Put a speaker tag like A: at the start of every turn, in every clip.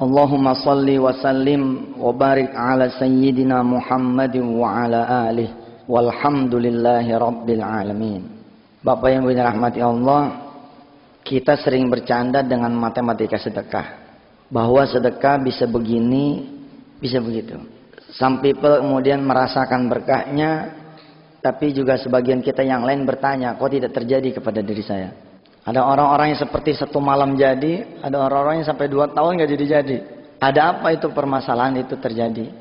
A: Allahumma salli wa sallim wa barik ala sayyidina Muhammadin wa ala alihi walhamdulillahi rabbil alamin. Bapak yang dirahmati Allah, kita sering bercanda dengan matematika sedekah, bahwa sedekah bisa begini, bisa begitu. Some people kemudian merasakan berkahnya, tapi juga sebagian kita yang lain bertanya, kok tidak terjadi kepada diri saya? Ada orang-orang yang seperti satu malam jadi, ada orang-orang yang sampai 2 tahun nggak jadi-jadi. Ada apa itu permasalahan itu terjadi?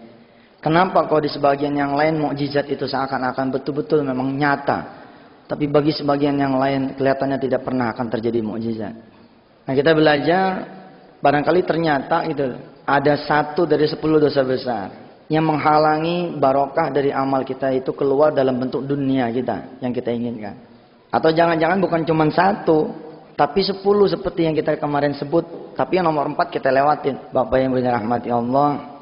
A: Kenapa kok di sebagian yang lain mukjizat itu seakan-akan betul-betul memang nyata, tapi bagi sebagian yang lain kelihatannya tidak pernah akan terjadi mukjizat? Nah, kita belajar, barangkali ternyata itu ada 1 dari 10 dosa besar yang menghalangi barokah dari amal kita itu keluar dalam bentuk dunia kita yang kita inginkan. Atau jangan-jangan bukan cuma 1, tapi 10 seperti yang kita kemarin sebut. Tapi yang nomor 4 kita lewatin. Bapak yang dirahmati Allah.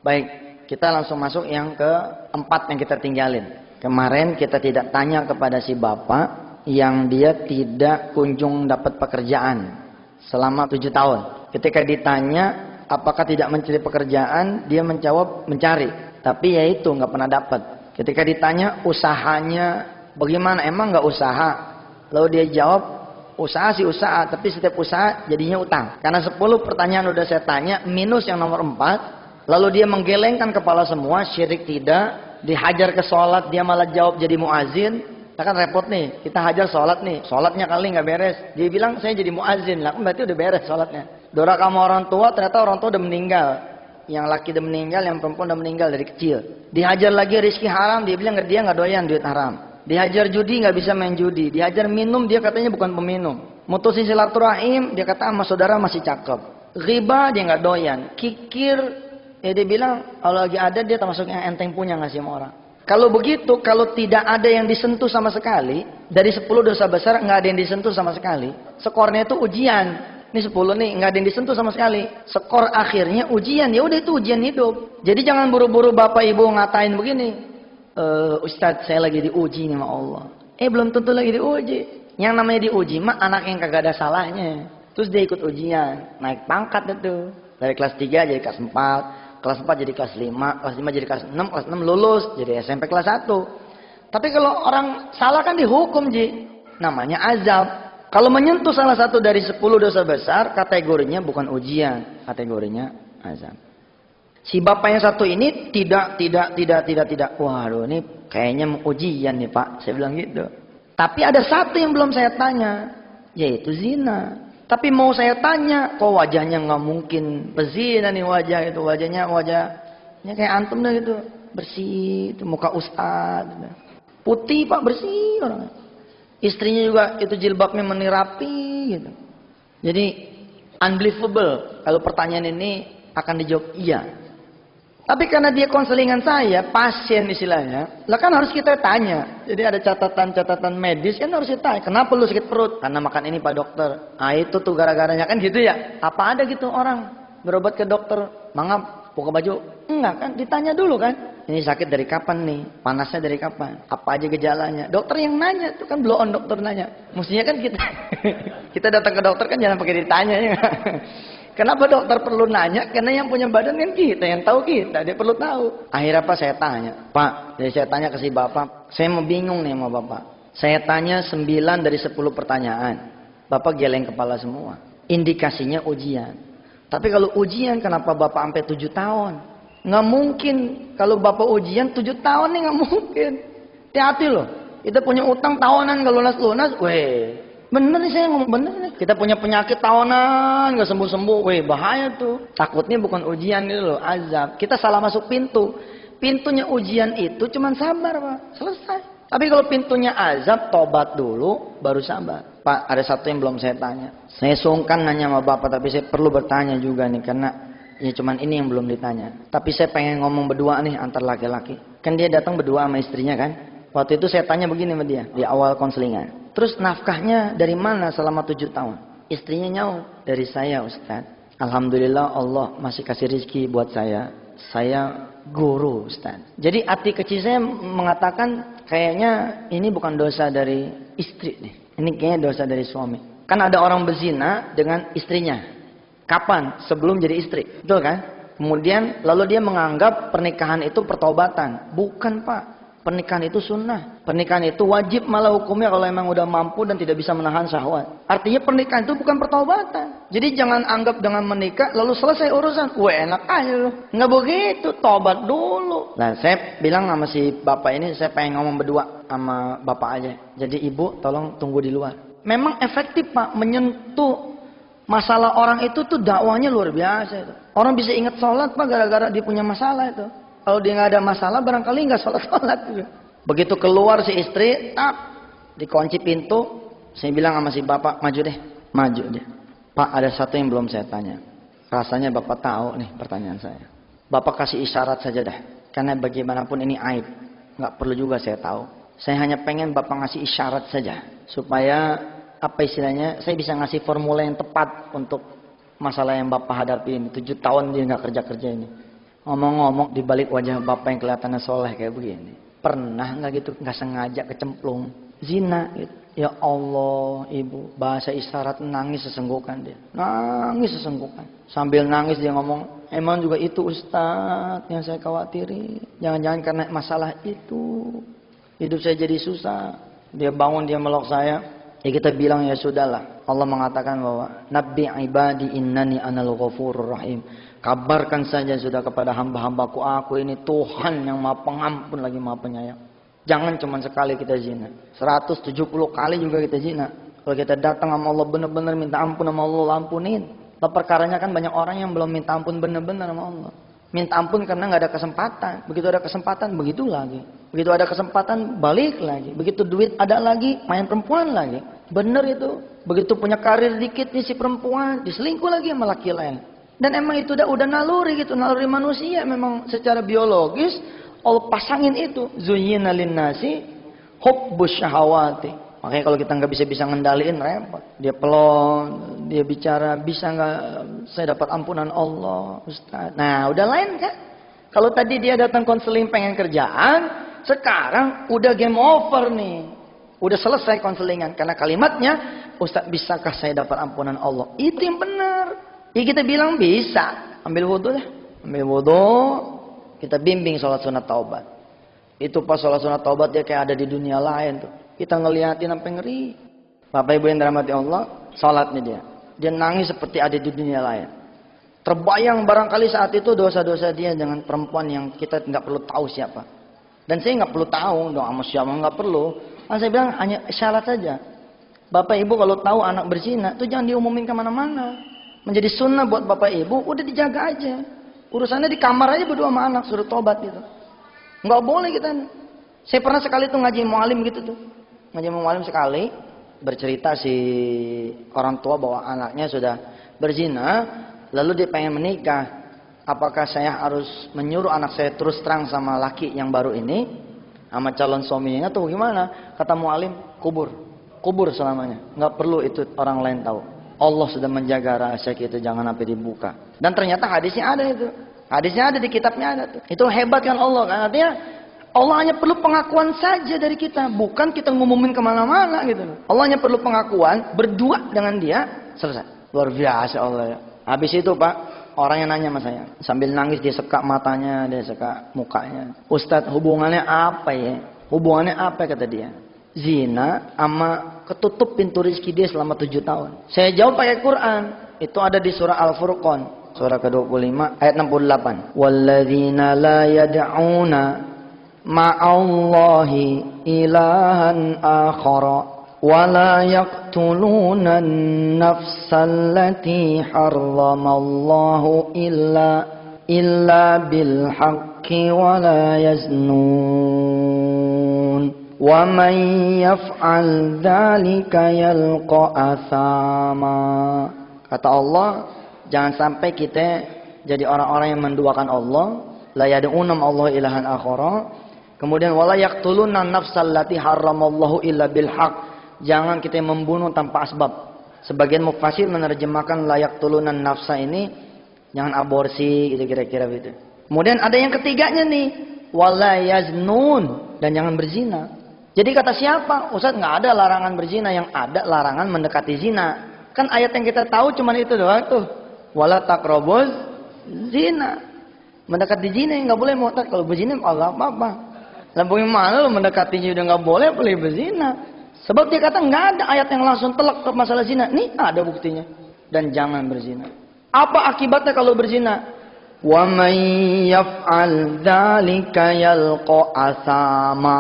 A: Baik, kita langsung masuk yang ke-4 yang kita tinggalin. Kemarin kita tidak tanya kepada si bapak yang dia tidak kunjung dapat pekerjaan selama 7 tahun. Ketika ditanya apakah tidak mencari pekerjaan, dia menjawab mencari. Tapi ya itu nggak pernah dapat. Ketika ditanya usahanya bagaimana, emang nggak usaha? Lalu dia jawab, usaha sih usaha, tapi setiap usaha jadinya utang. Karena 10 pertanyaan udah saya tanya, minus yang nomor 4. Lalu dia menggelengkan kepala semua, syirik tidak. Dihajar ke sholat, dia malah jawab jadi muazin. Kita kan repot nih, kita hajar sholat nih, sholatnya kali nggak beres. Dia bilang saya jadi muazin, lah berarti udah beres sholatnya. Doraka sama orang tua, ternyata orang tua udah meninggal. Yang laki udah meninggal, yang perempuan udah meninggal dari kecil. Dihajar lagi rezeki haram, dia bilang dia nggak doyan duit haram. Dihajar judi, nggak bisa main judi. Dihajar minum, dia katanya bukan peminum. Mutusin silaturahim, dia kata sama saudara masih cakep. Riba, dia nggak doyan. Kikir, ya dia bilang kalau lagi ada dia termasuk yang enteng punya ngasih sama orang. Kalau begitu, kalau tidak ada yang disentuh sama sekali, dari 10 dosa besar nggak ada yang disentuh sama sekali. Skornya itu ujian. Ini 10 nih, nggak ada yang disentuh sama sekali. Skor akhirnya ujian, ya udah itu ujian hidup. Jadi jangan buru-buru bapak ibu ngatain begini. Ustadz saya lagi diuji nih sama Allah. Belum tentu lagi diuji. Yang namanya diuji mah anak yang kagak ada salahnya. Terus dia ikut ujian, naik pangkat itu. Dari kelas 3 jadi kelas 4, kelas 4 jadi kelas 5, kelas 5 jadi kelas 6, kelas 6 lulus jadi SMP kelas 1. Tapi kalau orang salah kan dihukum, Ji. Namanya azab. Kalau menyentuh salah satu dari 10 dosa besar, kategorinya bukan ujian, kategorinya azab. Si bapak yang satu ini tidak. Waduh, ini kayaknya ujian nih Pak. Saya bilang gitu. Tapi ada 1 yang belum saya tanya, yaitu zina. Tapi mau saya tanya, kok wajahnya nggak mungkin pezina nih wajah itu. Wajahnya kayak antum dah gitu. Bersih, itu muka ustad. Putih Pak, bersih orang. Istrinya juga itu jilbabnya menirapi gitu. Jadi unbelievable kalau pertanyaan ini akan dijawab iya. Tapi karena dia konselingan saya, pasien istilahnya, lah kan harus kita tanya. Jadi ada catatan-catatan medis kan harus kita tanya. Kenapa lu sakit perut? Karena makan ini Pak Dokter. Ah itu tuh gara-garanya kan gitu ya. Apa ada gitu orang berobat ke dokter, mangap, buka baju? Enggak kan, ditanya dulu kan. Ini sakit dari kapan nih? Panasnya dari kapan? Apa aja gejalanya? Dokter yang nanya, itu kan blow on dokter nanya. Mestinya kan kita datang ke dokter kan jangan pakai ditanya ya. Kenapa dokter perlu nanya? Karena yang punya badan kan kita, yang tahu kita, dia perlu tahu. Akhirnya apa saya tanya, Pak, jadi saya tanya ke si bapak, saya mau bingung nih sama bapak. Saya tanya 9 dari 10 pertanyaan, bapak geleng kepala semua. Indikasinya ujian. Tapi kalau ujian kenapa bapak sampai 7 tahun? Nggak mungkin, kalau bapak ujian 7 tahun nih nggak mungkin. Hati-hati loh, kita punya utang tahunan kalau lunas-lunas, weh. Bener nih saya ngomong bener nih. Kita punya penyakit tahunan gak sembuh-sembuh. Weh bahaya tuh. Takutnya bukan ujian itu loh. Azab. Kita salah masuk pintu. Pintunya ujian itu cuman sabar Pak. Selesai. Tapi kalau pintunya azab, tobat dulu baru sabar. Pak ada 1 yang belum saya tanya. Saya sungkan nanya sama bapak. Tapi saya perlu bertanya juga nih. Karena ya cuman ini yang belum ditanya. Tapi saya pengen ngomong berdua nih antar laki-laki. Kan dia datang berdua sama istrinya kan. Waktu itu saya tanya begini sama dia. Di awal konselingan. Terus nafkahnya dari mana selama 7 tahun? Istrinya nyaut, dari saya Ustaz. Alhamdulillah Allah masih kasih rezeki buat saya. Saya guru Ustaz. Jadi hati kecil saya mengatakan kayaknya ini bukan dosa dari istri nih. Ini kayaknya dosa dari suami. Kan ada orang berzina dengan istrinya. Kapan? Sebelum jadi istri. Betul kan? Kemudian lalu dia menganggap pernikahan itu pertobatan. Bukan, Pak. Pernikahan itu sunnah. Pernikahan itu wajib malah hukumnya kalau emang udah mampu dan tidak bisa menahan syahwat. Artinya pernikahan itu bukan pertobatan. Jadi jangan anggap dengan menikah lalu selesai urusan. Wah, enak aja loh. Nggak begitu, tobat dulu. Nah, saya bilang sama si bapak ini, saya pengen ngomong berdua sama bapak aja. Jadi ibu tolong tunggu di luar. Memang efektif, Pak, menyentuh masalah orang itu tuh dakwahnya luar biasa itu. Orang bisa ingat sholat, Pak, gara-gara dia punya masalah itu. Kalau dia nggak ada masalah, barangkali nggak sholat. Begitu keluar si istri, dikunci pintu. Saya bilang sama si bapak, maju deh. Pak, ada satu yang belum saya tanya. Rasanya bapak tahu nih pertanyaan saya. Bapak kasih isyarat saja dah. Karena bagaimanapun ini aib. Nggak perlu juga saya tahu. Saya hanya pengen bapak ngasih isyarat saja. Supaya, apa istilahnya, saya bisa ngasih formula yang tepat untuk masalah yang bapak hadapi ini. 7 tahun dia nggak kerja ini. Ngomong-ngomong, di balik wajah bapak yang kelihatannya soleh kayak begini, pernah nggak gitu nggak sengaja kecemplung zina gitu? Ya Allah, ibu, bahasa isyarat nangis sesenggukan dia, nangis sesenggukan. Sambil nangis dia ngomong, emang juga itu Ustadz yang saya khawatiri. Jangan-jangan karena masalah itu hidup saya jadi susah. Dia bangun, dia meluk saya. Ya kita bilang ya sudahlah. Allah mengatakan bahwa Nabbi ibadi innani anal ghafurur rahim. Kabarkan saja sudah kepada hamba-hambaku, aku ini Tuhan yang maha pengampun lagi maha penyayang. Jangan cuma sekali kita zina, 170 kali juga kita zina. Kalau kita datang sama Allah benar-benar minta ampun sama Allah, ampunin. Perkaranya kan banyak orang yang belum minta ampun benar-benar sama Allah. Minta ampun karena nggak ada kesempatan. Begitu ada kesempatan, begitu lagi. Begitu ada kesempatan, balik lagi. Begitu duit ada lagi, main perempuan lagi. Bener itu. Begitu punya karir dikit nih si perempuan, diselingkuh lagi sama laki lain. Dan emang itu udah naluri gitu, naluri manusia memang secara biologis Allah pasangin itu. Zuyyina linnasi hubbus syahawati. Makanya kalau kita nggak bisa ngendaliin repot. Dia pelon, dia bicara, bisa nggak saya dapat ampunan Allah, Ustaz. Nah, udah lain kan? Kalau tadi dia datang konseling pengen kerjaan, sekarang udah game over nih. Udah selesai konselingan karena kalimatnya, Ustaz, bisakah saya dapat ampunan Allah? Itu yang benar. Ya kita bilang bisa. Ambil wudhu lah. Ambil wudhu. Kita bimbing sholat sunat taubat. Itu pas sholat sunat taubat dia kayak ada di dunia lain tuh. Kita ngeliatin sampai ngeri. Bapak Ibu yang dirahmati Allah, sholatnya dia. Dia nangis seperti ada di dunia lain. Terbayang barangkali saat itu dosa-dosa dia dengan perempuan yang kita nggak perlu tahu siapa. Dan saya nggak perlu tahu dong sama siapa, nggak perlu. Nah, saya bilang hanya syarat saja. Bapak Ibu kalau tahu anak berzina, itu jangan diumumin kemana-mana. Menjadi sunnah buat bapak ibu, udah dijaga aja. Urusannya di kamar aja berdua sama anak, suruh tobat gitu. Nggak boleh kita. Saya pernah sekali tuh ngaji mu'alim gitu tuh. Ngaji mu'alim sekali, bercerita si orang tua bahwa anaknya sudah berzina, lalu dia pengen menikah. Apakah saya harus menyuruh anak saya terus terang sama laki yang baru ini, sama calon suaminya atau gimana? Kata mu'alim, kubur selamanya. Nggak perlu itu orang lain tahu. Allah sudah menjaga rahasia kita, jangan sampai dibuka. Dan ternyata hadisnya ada itu. Hadisnya ada di kitabnya ada tuh. Itu hebat kan Allah kan. Artinya Allah hanya perlu pengakuan saja dari kita. Bukan kita ngumumin kemana-mana gitu. Allah hanya perlu pengakuan, berdua dengan dia, selesai. Luar biasa Allah ya. Habis itu Pak, orang yang nanya sama saya. Sambil nangis dia sekak matanya, dia sekak mukanya. Ustadz, hubungannya apa ya? Hubungannya apa kata dia? Zina sama ketutup pintu rezeki dia selama 7 tahun. Saya jawab pakai Quran. Itu ada di surah Al-Furqan, surah ke-25 ayat 68. Walladzina la yad'una ma'allahi ilahan akhara wa la yaqtuluna an-nafsa allati harramallahu illa bil haqqi wa la yaznun. Wa man yaf'al dzalika yalqa athama. Kata Allah, jangan sampai kita jadi orang-orang yang menduakan Allah, la yad'una Allah ilahan akhara. Kemudian wala yaqtuluna an-nafsal lati harramallahu illa bil haqq. Jangan kita membunuh tanpa asbab. Sebagian mufassir menerjemahkan la yaqtuluna an-nafsa ini jangan aborsi gitu kira-kira gitu. Kemudian ada yang ketiganya nih, wala yaznun, dan jangan berzina. Jadi kata siapa? Ustaz, nggak ada larangan berzina, yang ada larangan mendekati zina. Kan ayat yang kita tahu cuman itu doang tuh. Wala taqrabuz zina. Mendekati zina yang nggak boleh mu'tad. Kalau berzina Allah apa-apa. Lah bagaimana lu mendekatinya udah nggak boleh berzina? Sebab dia kata nggak ada ayat yang langsung telak ke masalah zina. Nih ada buktinya. Dan jangan berzina. Apa akibatnya kalau berzina? Wa may yaf'al dzalika yalqa asama.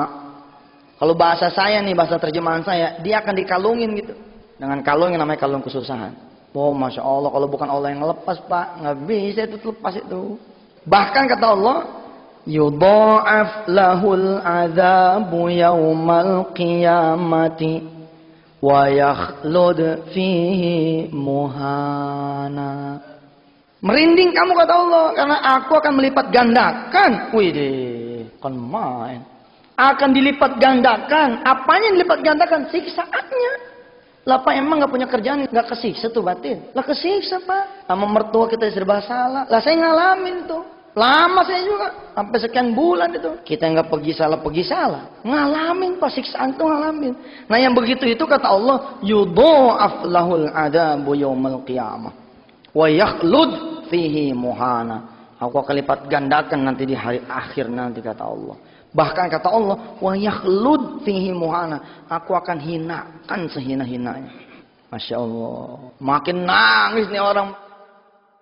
A: Kalau bahasa saya nih, bahasa terjemahan saya, dia akan dikalungin gitu. Dengan kalung yang namanya kalung kesusahan. Oh, Masya Allah, kalau bukan Allah yang ngelepas, Pak, nggak bisa itu lepas itu. Bahkan kata Allah, yudha'af lahul adzabu yaumal qiyamati wa yakhlud fihi muhana. Merinding kamu kata Allah, karena aku akan melipat gandakan. Widih, kan main. Akan dilipat gandakan. Apanya yang dilipat gandakan? Siksaannya. Lah Pak emang nggak punya kerjaan, nggak kesiksa tuh batin? Lah kesiksa Pak. Sama mertua kita serba salah. Lah saya ngalamin tuh. Lama saya juga, sampai sekian bulan itu. Kita nggak pergi salah. Ngalamin Pak, siksaan tuh ngalamin. Nah yang begitu itu kata Allah, yudha'af lahul adabu yaumal qiyamah. Wa yakhlud fihi muhana. Aku akan lipat gandakan nanti di hari akhir nanti kata Allah. Bahkan kata Allah, wa yakhlud fihi muhana. Aku akan hinakan sehina-hinanya. Masya Allah. Makin nangis nih orang.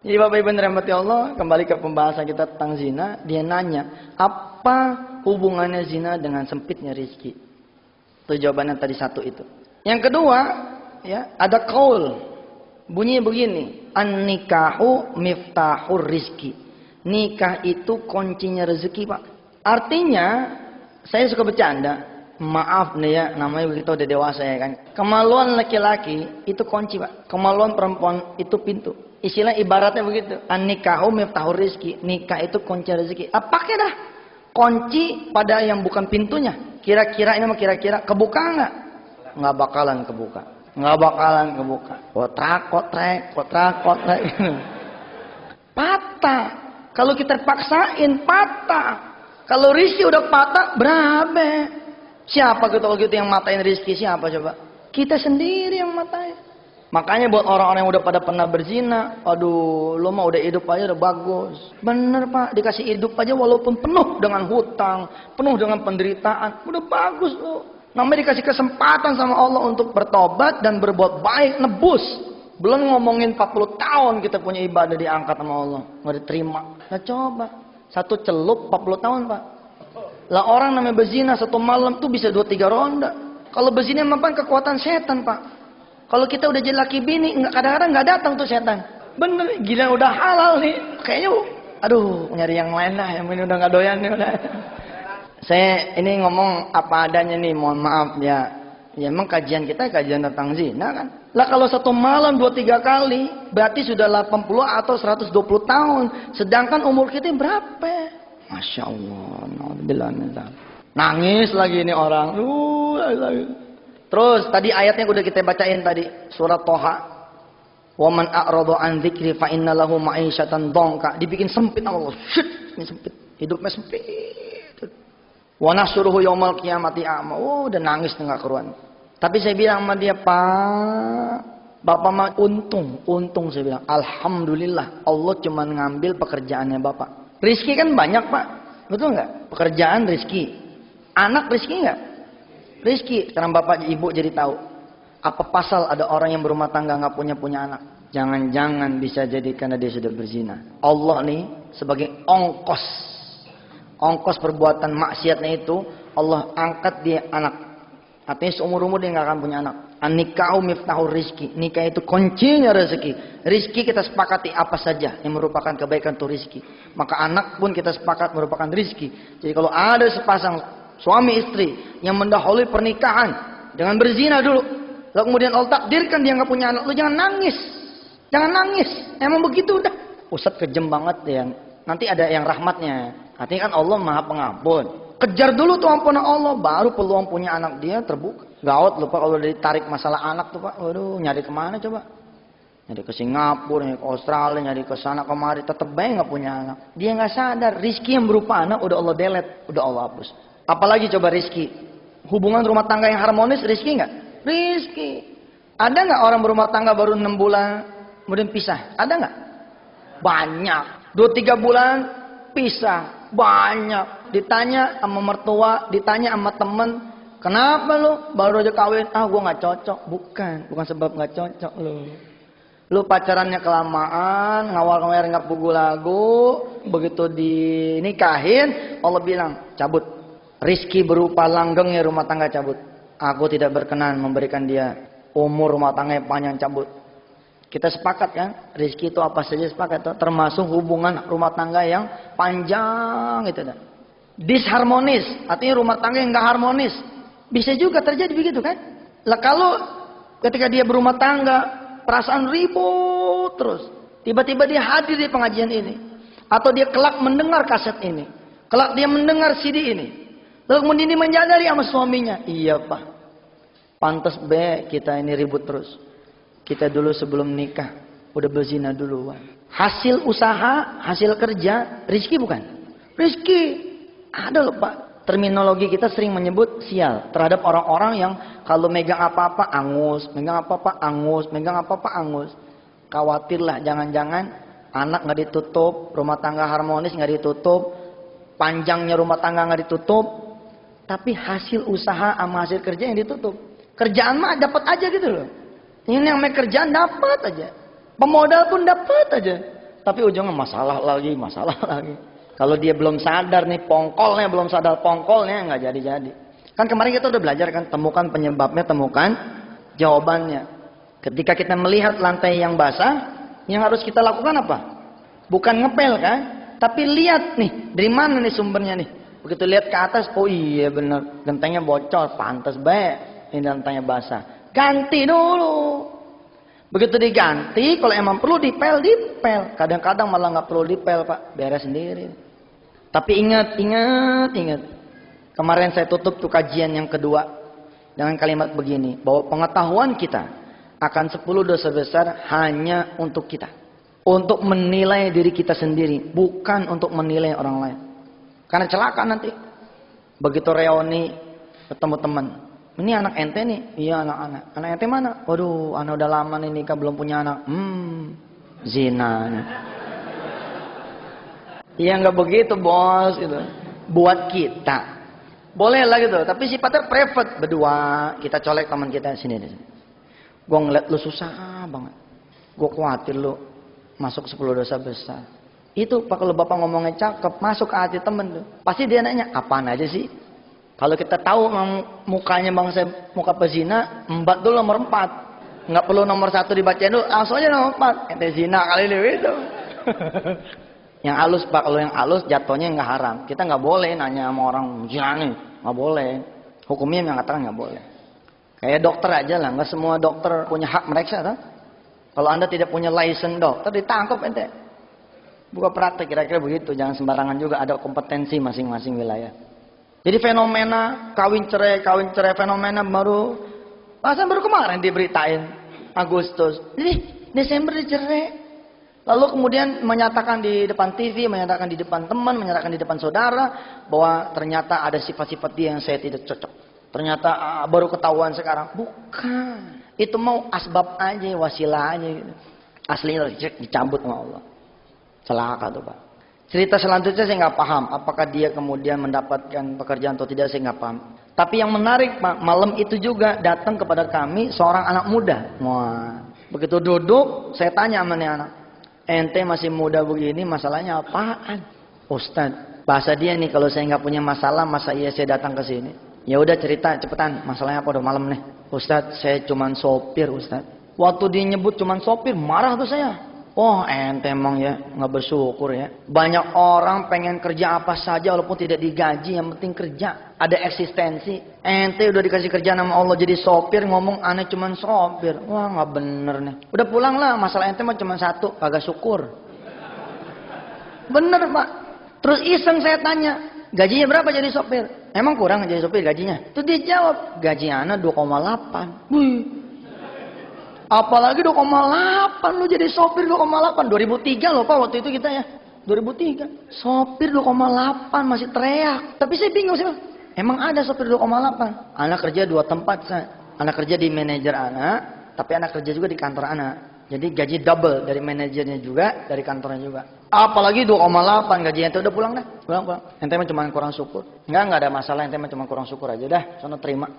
A: Jadi Bapak Ibu dirahmati Allah, kembali ke pembahasan kita tentang zina. Dia nanya, apa hubungannya zina dengan sempitnya rezeki? Itu jawabannya tadi satu itu. Yang kedua, ya, ada qaul. Bunyinya begini, an-nikahu miftahur rizki. Nikah itu kuncinya rezeki, Pak. Artinya, saya suka bercanda. Maaf nih ya, namanya begitu udah dewasa ya kan. Kemaluan laki-laki itu kunci, Pak. Kemaluan perempuan itu pintu. Istilah ibaratnya begitu. An-nikahu miftahur rizki. Nikah itu kunci rezeki. Pakai dah kunci pada yang bukan pintunya. Kira-kira ini mah kira-kira kebuka nggak? Nggak bakalan kebuka. Nggak bakalan kebuka. Kotrek. Patah. Kalau kita paksain patah. Kalau rizki udah patah, berapa? Siapa gitu kalau gitu yang matain rizki? Siapa coba? Kita sendiri yang matain. Makanya buat orang-orang yang udah pada pernah berzina, aduh, lo mah udah hidup aja udah bagus. Bener Pak, dikasih hidup aja walaupun penuh dengan hutang, penuh dengan penderitaan, udah bagus lo. Namanya dikasih kesempatan sama Allah untuk bertobat dan berbuat baik, nebus. Belum ngomongin 40 tahun kita punya ibadah diangkat sama Allah, nggak diterima. Nah coba. Satu celup 40 tahun Pak. Lah orang namanya berzina satu malam tuh bisa 2-3 ronda. Kalau berzina memang kekuatan setan Pak. Kalau kita udah jadi laki bini, kadang-kadang nggak datang tuh setan. Bener, gila udah halal nih. Kayaknya, aduh nyari yang lain lah. Yang ini udah nggak doyan nih udah. Saya ini ngomong apa adanya nih, mohon maaf ya. Ya emang kajian kita kajian tentang zina kan. Lah kalau satu malam 2-3 kali, berarti sudah 80 atau 120 tahun. Sedangkan umur kita berapa? Masya Allah. Nangis lagi ini orang. Terus tadi ayatnya udah kita bacain tadi. Surat Toha. Wa man a'radu an dzikri fa inna lahu ma'isyatan dhanka. Dibikin sempit Allah. Shit, ini sempit. Hidupnya sempit. Wa nasuruhu yaumal qiyamati a'ma. Udah nangis enggak keruan. Tapi saya bilang sama dia, Pak, Bapak mah untung saya bilang. Alhamdulillah, Allah cuma ngambil pekerjaannya Bapak. Rizki kan banyak Pak, betul nggak? Pekerjaan rizki, anak rizki nggak? Rizki. Sekarang Bapak Ibu jadi tahu. Apa pasal ada orang yang berumah tangga nggak punya anak? Jangan-jangan bisa jadi karena dia sudah berzina. Allah nih sebagai ongkos perbuatan maksiatnya itu, Allah angkat dia anak. Artinya seumur-umur dia nggak akan punya anak. An-nikahu miftahur rizki. Nikah itu kuncinya rezeki. Rizki kita sepakati apa saja yang merupakan kebaikan itu rizki. Maka anak pun kita sepakat merupakan rizki. Jadi kalau ada sepasang suami istri yang mendahului pernikahan dengan berzina dulu, lalu kemudian Allah takdirkan dia nggak punya anak, lu jangan nangis. Jangan nangis. Emang begitu udah. Ustadz kejem banget ya. Nanti ada yang rahmatnya. Artinya kan Allah Maha Pengampun. Kejar dulu tuh ampunan Allah, baru peluang punya anak dia terbuka. Gawat lupa kalau ditarik masalah anak tuh Pak. Waduh, nyari kemana coba? Nyari ke Singapura, nyari ke Australia, nyari ke sana kemari, tetep baik nggak punya anak. Dia nggak sadar, rizki yang berupa anak udah Allah delete, udah Allah hapus. Apalagi coba rizki? Hubungan rumah tangga yang harmonis, rizki nggak? Rizki. Ada nggak orang berumah tangga baru 6 bulan kemudian pisah? Ada nggak? Banyak. 2-3 bulan pisah. Banyak. Ditanya sama mertua, ditanya sama temen, kenapa lu baru aja kawin? Ah, gue nggak cocok. Bukan sebab nggak cocok lu. Lu pacarannya kelamaan, ngawal-ngawal nggak pugu lagu, begitu dinikahin, Allah bilang cabut. Rizki berupa langgengnya rumah tangga cabut. Aku tidak berkenan memberikan dia umur rumah tangga yang panjang, cabut. Kita sepakat kan? Rizki itu apa saja sepakat, termasuk hubungan rumah tangga yang panjang itu. Disharmonis, artinya rumah tangga yang nggak harmonis. Bisa juga terjadi begitu kan? Lah kalau ketika dia berumah tangga perasaan ribut terus, tiba-tiba dia hadir di pengajian ini, atau dia kelak mendengar kaset ini, kelak dia mendengar CD ini, lalu kemudian dia menyadari sama suaminya, iya pak, pantas be kita ini ribut terus. Kita dulu sebelum nikah udah berzina duluan. Hasil usaha, hasil kerja, rizki bukan? Rizki ada loh pak. Terminologi kita sering menyebut sial terhadap orang-orang yang kalau megang apa-apa angus, megang apa-apa angus, megang apa-apa angus. Khawatirlah jangan-jangan anak nggak ditutup, rumah tangga harmonis nggak ditutup, panjangnya rumah tangga nggak ditutup, tapi hasil usaha sama hasil kerja yang ditutup. Kerjaan mah dapat aja gitu loh. Ini yang main kerjaan dapat aja, pemodal pun dapat aja, tapi ujungnya masalah lagi. Kalau dia belum sadar nih pongkolnya, belum sadar pongkolnya, nggak jadi-jadi. Kan kemarin kita udah belajar kan, temukan penyebabnya, temukan jawabannya. Ketika kita melihat lantai yang basah, yang harus kita lakukan apa? Bukan ngepel kan, tapi lihat nih, dari mana nih sumbernya nih. Begitu lihat ke atas, oh iya bener, gentengnya bocor, pantas baik, ini lantainya basah. Ganti dulu. Begitu diganti, kalau emang perlu dipel. Kadang-kadang malah nggak perlu dipel pak, beres sendiri. Tapi ingat. Kemarin saya tutup tuh kajian yang kedua dengan kalimat begini, bahwa pengetahuan kita akan 10 dosa besar hanya untuk kita, untuk menilai diri kita sendiri, bukan untuk menilai orang lain. Karena celaka nanti. Begitu reuni ketemu teman, ini anak ente nih, iya anak ente mana? Waduh, anak udah lama nih nikah belum punya anak. Zina nih. Iya nggak begitu bos, gitu. Buat kita boleh lah gitu, tapi sifatnya private, berdua kita colek teman kita sini. Gue ngeliat lu susah banget, gue khawatir lu masuk 10 dosa besar. Itu pak, kalau bapak ngomongnya cakep, masuk ke hati temen tuh, pasti dia nanya apaan aja sih. Kalau kita tahu mukanya bangsa muka pezina, embat dulu nomor 4, nggak perlu nomor 1 dibacain dulu, langsung aja nomor 4, ente zina kali itu. Yang halus pak, kalau yang halus jatuhnya nggak haram. Kita nggak boleh nanya sama orang zina nih, nggak boleh. Hukumnya mengatakan nggak boleh. Kayak dokter aja lah, nggak semua dokter punya hak meriksa kan? Kalau anda tidak punya license dokter, ditangkap ente. Buka praktek kira-kira begitu. Jangan sembarangan juga, ada kompetensi masing-masing wilayah. Jadi fenomena kawin cerai fenomena baru kemarin diberitain Agustus. Jadi Desember dicerai. Lalu kemudian menyatakan di depan TV, menyatakan di depan teman, menyatakan di depan saudara bahwa ternyata ada sifat-sifat dia yang saya tidak cocok. Ternyata baru ketahuan sekarang. Bukan. Itu mau asbab aja, wasilah aja gitu. Aslinya dicabut sama Allah. Celaka tuh pak. Cerita selanjutnya saya nggak paham. Apakah dia kemudian mendapatkan pekerjaan atau tidak, saya nggak paham. Tapi yang menarik pak, malam itu juga datang kepada kami seorang anak muda. Wah, begitu duduk, saya tanya sama nih anak. Ente masih muda begini, masalahnya apaan? Ustadz, bahasa dia nih, kalau saya nggak punya masalah, masa iya saya datang ke sini? Ya udah cerita cepetan, masalahnya apa, udah malam nih. Ustadz, saya cuman sopir Ustadz. Waktu dia nyebut cuman sopir, marah tuh saya. Oh ente emang ya nggak bersyukur ya. Banyak orang pengen kerja apa saja walaupun tidak digaji, yang penting kerja, ada eksistensi. Ente udah dikasih kerjaan sama Allah jadi sopir, ngomong aneh cuman sopir. Wah nggak bener nih. Udah pulang lah, masalah ente mah cuma satu, kagak syukur. Bener pak. Terus iseng saya tanya, gajinya berapa jadi sopir? Emang kurang jadi sopir gajinya? Terus dia jawab, gaji anak 2,8. Wih. Apalagi 2,8 lu jadi sopir 2,8. 2003 loh pak waktu itu kita ya. 2003. Sopir 2,8 masih teriak. Tapi saya bingung sih. Emang ada sopir 2,8? Anak kerja 2 tempat. Anak kerja di manajer anak. Tapi anak kerja juga di kantor anak. Jadi gaji double dari manajernya juga, dari kantornya juga. Apalagi 2,8 gaji ente udah pulang dah. Pulang. Ente mah cuma kurang syukur. Enggak ada masalah, ente mah cuma kurang syukur aja dah. Sono terima.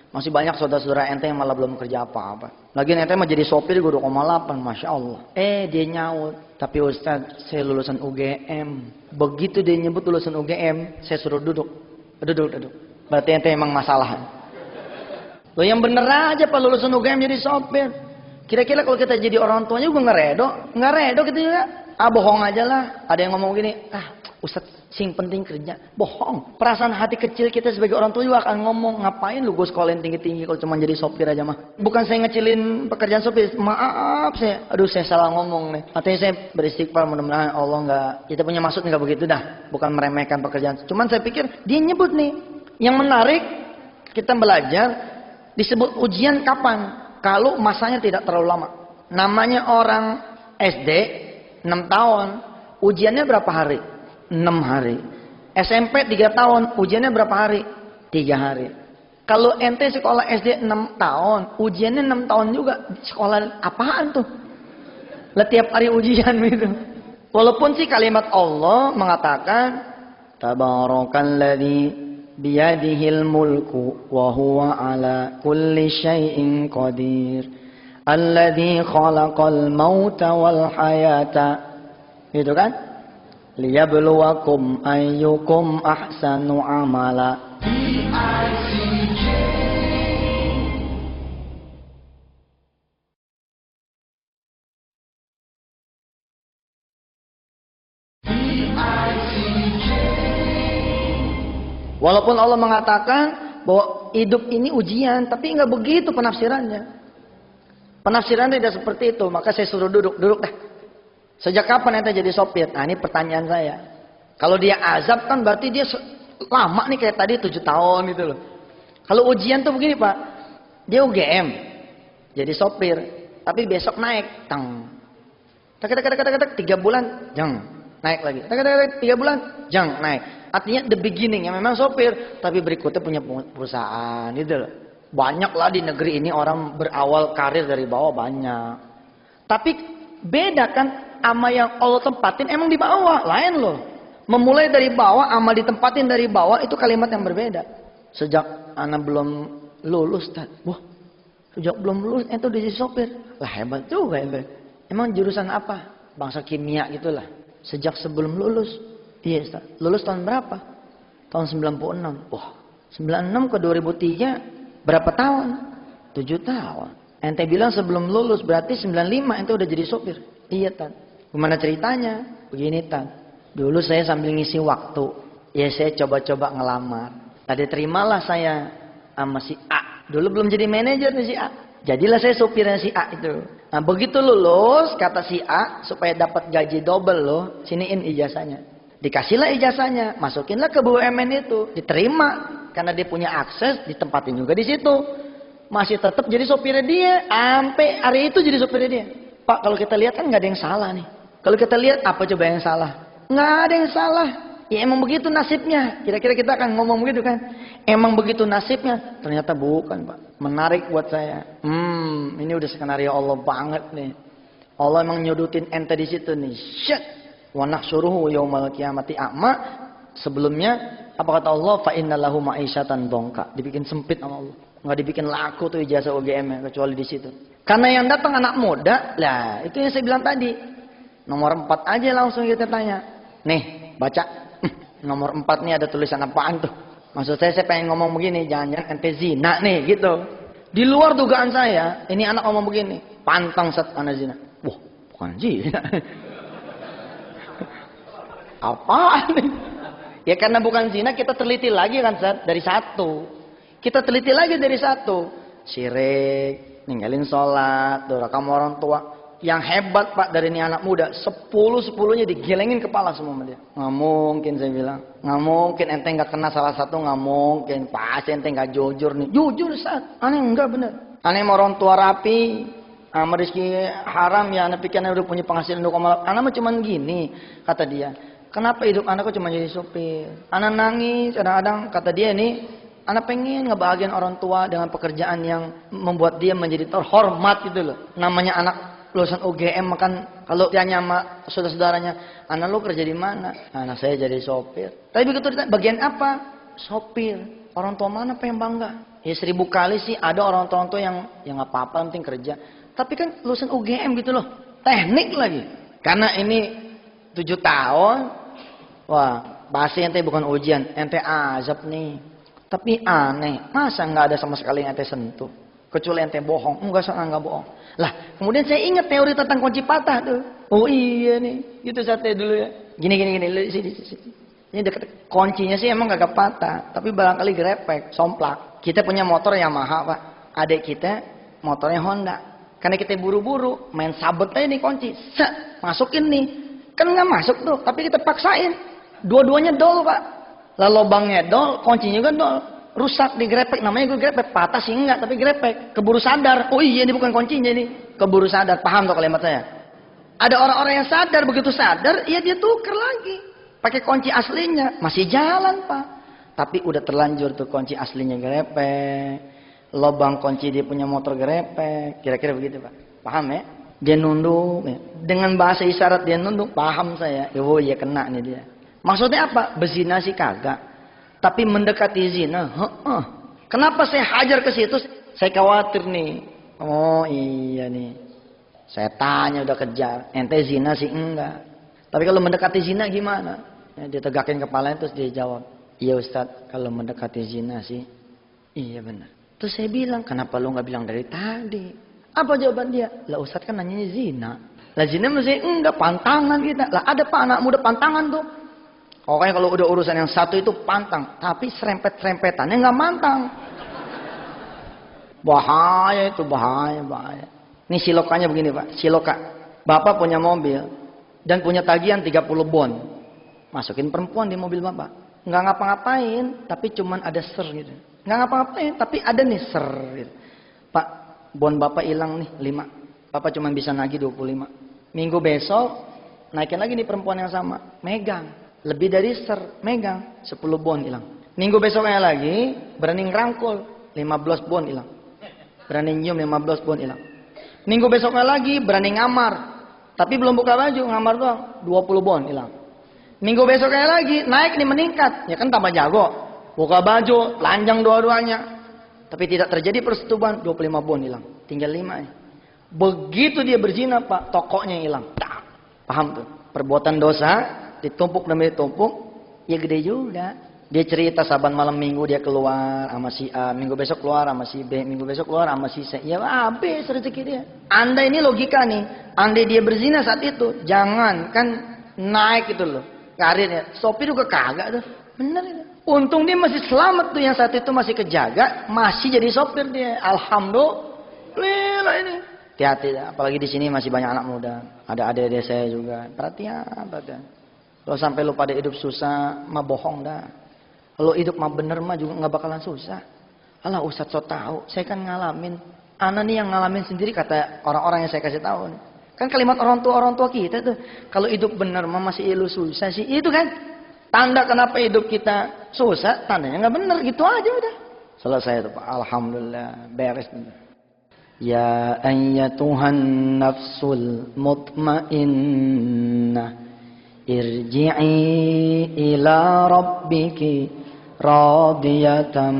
A: Masih banyak saudara-saudara ente yang malah belum kerja apa-apa. Lagi ente mah jadi sopir juga 2,8, Masya Allah. Dia nyaut. Tapi Ustaz, saya lulusan UGM. Begitu dia nyebut lulusan UGM, saya suruh duduk. Duduk. Berarti ente emang masalah. Lo yang bener aja Pak, lulusan UGM jadi sopir. Kira-kira kalau kita jadi orang tuanya juga nggak redo kita juga. Bohong aja lah. Ada yang ngomong gini, Ustaz, sing penting kerja. Bohong. Perasaan hati kecil kita sebagai orang tua juga akan ngomong, ngapain lu gue sekolahin tinggi-tinggi kalau cuma jadi sopir aja mah. Bukan saya ngecilin pekerjaan sopir. Maaf saya salah ngomong nih. Artinya saya beristighfar, mudah-mudahan Allah nggak, kita punya maksud nggak begitu dah. Bukan meremehkan pekerjaan. Cuman saya pikir dia nyebut nih. Yang menarik kita belajar disebut ujian kapan? Kalau masanya tidak terlalu lama. Namanya orang SD 6 tahun, ujiannya berapa hari? 6 hari. SMP 3 tahun, ujiannya berapa hari? 3 hari. Kalau ente sekolah SD 6 tahun, ujiannya 6 tahun juga. Sekolah apaan tuh? Lah tiap hari ujian gitu. Walaupun sih kalimat Allah mengatakan Tabarakalladzi biyadihil mulku wa huwa ala kulli syai'in qadir alladzi khalaqal mauta wal hayata, gitu kan, liyabluwakum ayyukum ahsanu amala. Walaupun Allah mengatakan bahwa hidup ini ujian, tapi nggak begitu penafsirannya. Penafsirannya tidak seperti itu. Maka saya suruh duduk dah. Sejak kapan ente jadi sopir? Nah ini pertanyaan saya. Kalau dia azab kan berarti dia lama nih kayak tadi 7 tahun gitu loh. Kalau ujian tuh begini Pak, dia UGM, jadi sopir, tapi besok naik, tak 3 bulan, naik lagi, 3 bulan, naik. Artinya the beginning, yang memang sopir, tapi berikutnya punya perusahaan, gitu loh. Banyak lah di negeri ini orang berawal karir dari bawah banyak. Tapi beda kan, ama yang Allah tempatin emang di bawah, lain loh. Memulai dari bawah, ama ditempatin dari bawah, itu kalimat yang berbeda. Sejak anak belum lulus, sejak belum lulus, itu udah jadi sopir. Lah hebat juga ente. Emang jurusan apa? Bangsa kimia gitulah. Sejak sebelum lulus. Iya Ustaz. Lulus tahun berapa? Tahun 96. 96 ke 2003 berapa tahun? 7 tahun. Ente bilang sebelum lulus berarti 95 ente udah jadi sopir. Iya Tan. Gimana ceritanya? Begini Tan. Dulu saya sambil ngisi waktu. Ya saya coba-coba ngelamar. Tadi terimalah saya sama si A. Dulu belum jadi manajer nih si A. Jadilah saya sopirnya si A itu. Nah begitu lulus kata si A supaya dapat gaji double loh. Siniin ijazahnya. Dikasihlah ijazahnya, masukinlah ke BUMN itu, diterima karena dia punya akses, ditempatin juga di situ. Masih tetap jadi sopirnya dia, sampai hari itu jadi sopirnya dia. Pak, kalau kita lihat kan nggak ada yang salah nih. Kalau kita lihat apa coba yang salah? Nggak ada yang salah. Ya emang begitu nasibnya. Kira-kira kita akan ngomong begitu kan? Emang begitu nasibnya? Ternyata bukan Pak. Menarik buat saya. Ini udah skenario Allah banget nih. Allah emang nyudutin ente di situ nih. Shit. Wa nahsyuruhu yaumal qiyamati a'ma. Sebelumnya apa kata Allah? Fa innalahu ma'isyatan dongka. Dibikin sempit sama Allah. Enggak dibikin laku tuh ijazah UGM kecuali di situ. Karena yang datang anak muda, lah itu yang saya bilang tadi. Nomor 4 aja langsung kita tanya. Nih, baca. Nomor 4 nih ada tulisan apaan tuh? Maksud saya pengen ngomong begini, jangan-jangan ente zina nih gitu. Di luar dugaan saya, ini anak ngomong begini, pantang set anak zina. Wah, bukan zina. Apaan nih? Ya karena bukan zina kita teliti lagi kan Zat, dari 1. Kita teliti lagi dari 1. Syirik, ninggalin sholat, durhaka orang tua. Yang hebat Pak dari ini anak muda, 10-10-nya digelengin kepala semua sama dia. Nggak mungkin saya bilang, nggak mungkin ente nggak kena salah satu, nggak mungkin. Pasti ente nggak jujur nih, jujur Zat. Aneh enggak bener. Aneh orang tua rapi, sama rezeki haram ya, anak pikirnya udah punya penghasilan 2,8. Anak mah cuman gini, kata dia. Kenapa hidup anakku cuma jadi supir? Anak nangis, kadang-kadang kata dia ini, anak pengen ngebahagiain orang tua dengan pekerjaan yang membuat dia menjadi terhormat gitu loh. Namanya anak lulusan UGM makan, kalau tanya sama saudara-saudaranya, anak lo kerja di mana? Anak saya jadi sopir. Tapi begitu ditanya, bagian apa? Sopir. Orang tua mana apa yang bangga? Ya 1000 kali sih ada orang tua yang nggak apa-apa, penting kerja. Tapi kan lulusan UGM gitu loh, teknik lagi. Karena ini 7 tahun, wah bahasa ente bukan ujian, ente azab nih. Tapi aneh, masa nggak ada sama sekali yang ente sentuh? Kecuali ente bohong, enggak bohong. Lah, kemudian saya ingat teori tentang kunci patah tuh. Oh iya nih, gitu sate dulu ya. Gini, sini. Ini deket, kuncinya sih emang gak patah, tapi barangkali grepek, somplak. Kita punya motor Yamaha, Pak. Adik kita motornya Honda. Karena kita buru-buru, main sabet aja nih kunci. Masukin nih. Kan nggak masuk tuh, tapi kita paksain. Dua-duanya dol, Pak. Lah lubangnya dol, kuncinya juga dol. Rusak di grepek, namanya gue grepek, patah sih enggak, tapi grepek. Keburu sadar, oh iya ini bukan kuncinya nih. Keburu sadar, paham tuh kalimat saya? Ada orang-orang yang sadar, begitu sadar, ya dia tuker lagi. Pakai kunci aslinya, masih jalan Pak. Tapi udah terlanjur tuh kunci aslinya grepek. Lubang kunci dia punya motor grepek. Kira-kira begitu Pak. Paham ya? Dia nunduk. Ya. Dengan bahasa isyarat dia nunduk, paham saya. Oh iya kena nih dia. Maksudnya apa? Berzina sih kagak. Tapi mendekati zina, kenapa saya hajar ke situ? Saya khawatir nih. Oh iya nih. Saya tanya udah kejar. Ente zina sih enggak. Tapi kalau mendekati zina gimana? Ya, dia tegakin kepalanya terus dia jawab. Iya Ustadz, kalau mendekati zina sih. Iya benar. Terus saya bilang, kenapa lu nggak bilang dari tadi? Apa jawaban dia? Lah Ustadz kan nanyanya zina. Lah zina mesti enggak, pantangan kita. Lah ada Pak anak muda pantangan tuh. Pokoknya kalau udah urusan yang satu itu pantang, tapi serempet-serempetannya nggak mantang. Bahaya itu, bahaya. Ini silokannya begini Pak, siloka. Bapak punya mobil dan punya tagihan 30 bon. Masukin perempuan di mobil Bapak. Nggak ngapa-ngapain, tapi cuman ada ser gitu. Nggak ngapa-ngapain, tapi ada nih ser gitu. Pak, bon Bapak hilang nih 5. Bapak cuman bisa nagih 25. Minggu besok naikin lagi nih perempuan yang sama, megang. Lebih dari ser, megang 10 bon hilang. Minggu besoknya lagi berani ngerangkul 15 bon hilang. Berani nyium 15 bon hilang. Minggu besoknya lagi berani ngamar, tapi belum buka baju, ngamar doang 20 bon hilang. Minggu besoknya lagi naik nih meningkat, ya kan tambah jago. Buka baju, telanjang dua-duanya. Tapi tidak terjadi persetubuhan, 25 bon hilang. Tinggal 5 ya. Begitu dia berzina Pak, tokonya hilang. Paham tuh? Perbuatan dosa ditumpuk demi ditumpuk, ya gede juga. Dia cerita saban malam minggu dia keluar sama si A, minggu besok keluar sama si B, minggu besok keluar sama si C. Ya habis rezeki dia. Anda ini logika nih, andai dia berzina saat itu, jangan kan naik itu loh karirnya. Sopir juga kagak tuh, bener itu. Untung dia masih selamat tuh yang saat itu masih kejaga, masih jadi sopir dia. Alhamdulillah ini. Hati-hati, apalagi di sini masih banyak anak muda, ada adik-adik saya juga. Perhatian. Kalau sampai lu pada hidup susah, mah bohong dah. Kalau hidup mah bener mah juga nggak bakalan susah. Alah Ustadz so tahu, saya kan ngalamin. Ana nih yang ngalamin sendiri kata orang-orang yang saya kasih tahu. Kan kalimat orang tua kita tuh, kalau hidup bener mah masih lu susah sih. Itu kan tanda kenapa hidup kita susah, tandanya nggak bener gitu aja udah. Selesai itu Pak. Alhamdulillah beres. Ya ayyatuhan nafsul mutmainnah. Irji'i ila rabbiki radiyatan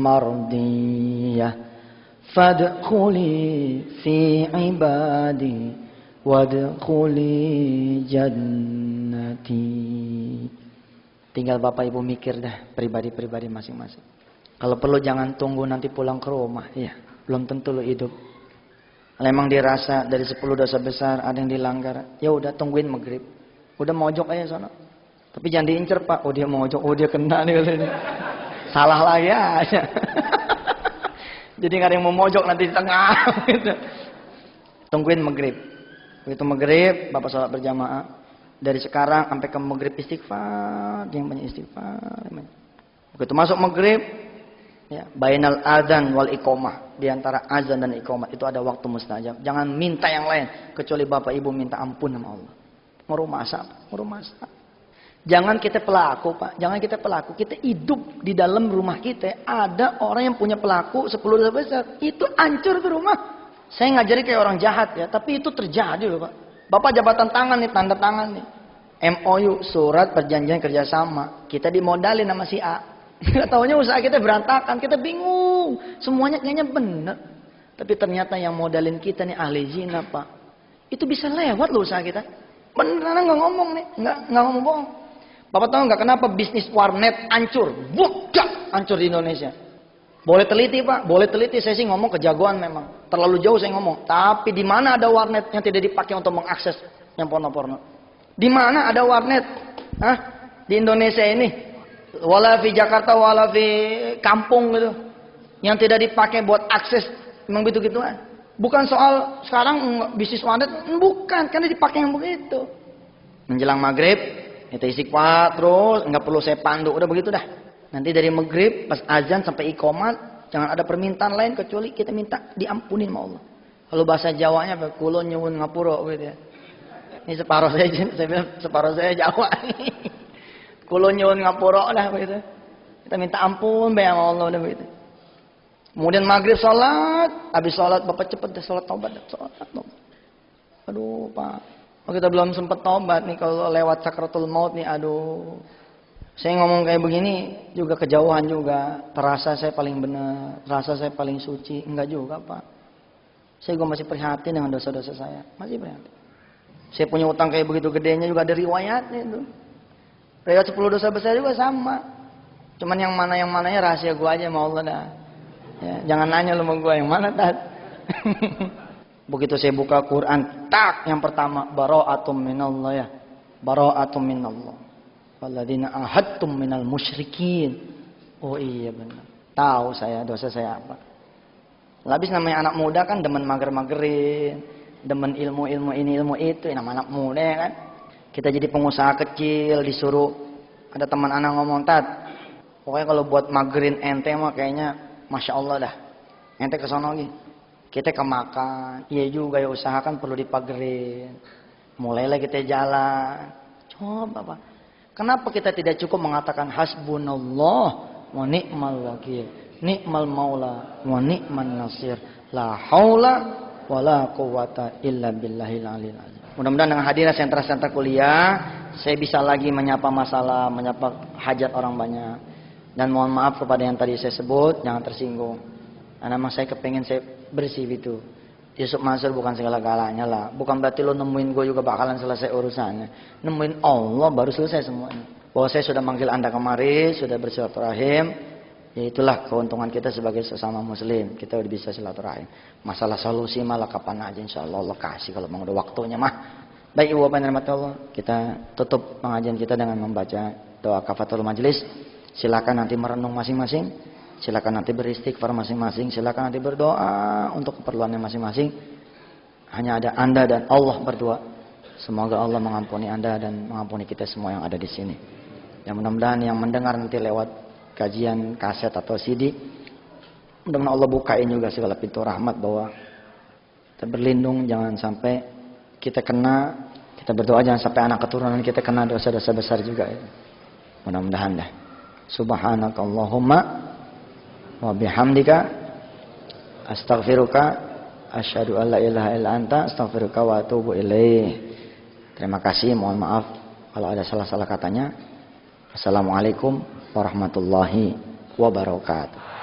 A: mardiyah fadkhuli fi ibadi wadkhuli jannati. Tinggal Bapak Ibu mikir dah pribadi-pribadi masing-masing. Kalau perlu jangan tunggu nanti pulang ke rumah. Ya, belum tentu lo hidup. Kalau emang dirasa dari 10 dosa besar ada yang dilanggar, ya udah tungguin maghrib. Udah mojok aja sana. Tapi jangan diincer Pak. Oh dia mojok, oh dia kena nih katanya. Salah lagi aja. Jadi nggak ada yang mau mojok nanti di tengah. Gitu. Tungguin maghrib. Begitu maghrib, Bapak sholat berjamaah. Dari sekarang sampai ke maghrib istighfar, yang banyak istighfar. Begitu masuk maghrib, ya, bainal adzan wal iqomah, di antara azan dan iqomah itu ada waktu mustajab. Jangan minta yang lain kecuali Bapak Ibu minta ampun sama Allah. Ngurung masak. Jangan kita pelaku Pak, jangan kita pelaku. Kita hidup di dalam rumah kita, ada orang yang punya pelaku 10 dosa besar, itu hancur tuh rumah. Saya ngajari kayak orang jahat ya, tapi itu terjadi loh Pak. Bapak jabatan tangan nih, tanda tangan nih. MOU, surat perjanjian kerjasama. Kita dimodalin sama si A. Nggak taunya usaha kita berantakan, kita bingung. Semuanya kayaknya bener. Tapi ternyata yang modalin kita nih ahli zina Pak. Itu bisa lewat loh usaha kita. Beneran nggak ngomong nih, nggak ngomong bohong. Bapak tahu nggak kenapa bisnis warnet hancur? Bukan hancur di Indonesia. Boleh teliti Pak, boleh teliti. Saya sih ngomong kejagoan memang. Terlalu jauh saya ngomong. Tapi di mana ada warnet yang tidak dipakai untuk mengakses yang porno-porno? Di mana ada warnet? Hah? Di Indonesia ini. Wala di Jakarta, wala di kampung gitu. Yang tidak dipakai buat akses. Memang begitu kan? Bukan soal sekarang bisnis warnet. Bukan, karena dipakai yang begitu. Menjelang maghrib, kita istighfar terus. Nggak perlu saya pandu, udah begitu dah. Nanti dari maghrib, pas azan sampai iqomat, jangan ada permintaan lain kecuali kita minta diampunin sama Allah. Kalau bahasa Jawanya, kulo nyuwun ngapura gitu ya. Ini separuh saya bilang separuh saya Jawa. Kulo nyuwun ngapura lah begitu. Kita minta ampun sama Allah udah begitu. Kemudian maghrib sholat, habis sholat bapak cepet deh sholat taubat, sholat. Aduh Pak, kita belum sempat taubat nih kalau lewat sakratul maut nih, aduh. Saya ngomong kayak begini juga kejauhan juga. Terasa saya paling benar, terasa saya paling suci. Enggak juga Pak. Saya juga masih prihatin dengan dosa-dosa saya. Masih prihatin. Saya punya utang kayak begitu gedenya juga ada riwayatnya itu. Riwayat 10 dosa besar juga sama. Cuman yang mananya rahasia gua aja sama Allah dah. Ya, jangan nanya lu sama gua yang mana tat. Begitu saya buka Quran, tak yang pertama bara'atum minallah ya. Bara'atum minallah. Walladzina ahadtum minal musyrikin. Oh iya benar. Tahu saya dosa saya apa. Habis namanya anak muda kan demen mager-magerin, demen ilmu-ilmu ini ilmu itu, nama anak muda ya kan. Kita jadi pengusaha kecil disuruh ada teman anak ngomong, "Tat, pokoknya kalau buat magerin ente mah kayaknya Masya Allah dah. Ente ke sono lagi. Kita kemakan. Iya juga ya usaha kan perlu dipagerin. Mulailah kita jalan. Coba Pak. Kenapa kita tidak cukup mengatakan hasbunallah wa ni'mal wakil, ni'mal maula wa ni'man nasir, la haula wa la quwata illa billahil aliyil azim. Mudah-mudahan dengan hadirnya sentra-sentra kuliah, saya bisa lagi menyapa masalah, menyapa hajat orang banyak. Dan mohon maaf kepada yang tadi saya sebut, jangan tersinggung. Karena memang saya kepengen saya bersih itu. Yusuf Mansur bukan segala-galanya lah. Bukan berarti lo nemuin gue juga bakalan selesai urusannya. Nemuin Allah baru selesai semuanya. Bahwa saya sudah manggil anda kemari, sudah bersilaturahim. Ya itulah keuntungan kita sebagai sesama muslim. Kita udah bisa silaturahim. Masalah solusi malah kapan aja insya Allah Allah kasih kalau mau udah waktunya mah. Baik ibu bapak dan Allah, kita tutup pengajian kita dengan membaca doa kafatul majlis. Silakan nanti merenung masing-masing. Silakan nanti beristighfar masing-masing. Silakan nanti berdoa untuk keperluannya masing-masing. Hanya ada anda dan Allah berdua. Semoga Allah mengampuni anda dan mengampuni kita semua yang ada di sini. Yang mudah-mudahan yang mendengar nanti lewat kajian kaset atau CD, mudah-mudahan Allah bukain juga segala pintu rahmat bahwa kita berlindung jangan sampai kita kena. Kita berdoa jangan sampai anak keturunan kita kena dosa-dosa besar juga. Mudah-mudahan dah. Subhanakallahumma wa bihamdika astaghfiruka asyhadu an la ilaha illa anta astaghfiruka wa atubu ilaih. Terima kasih, mohon maaf kalau ada salah-salah katanya. Assalamualaikum warahmatullahi wabarakatuh.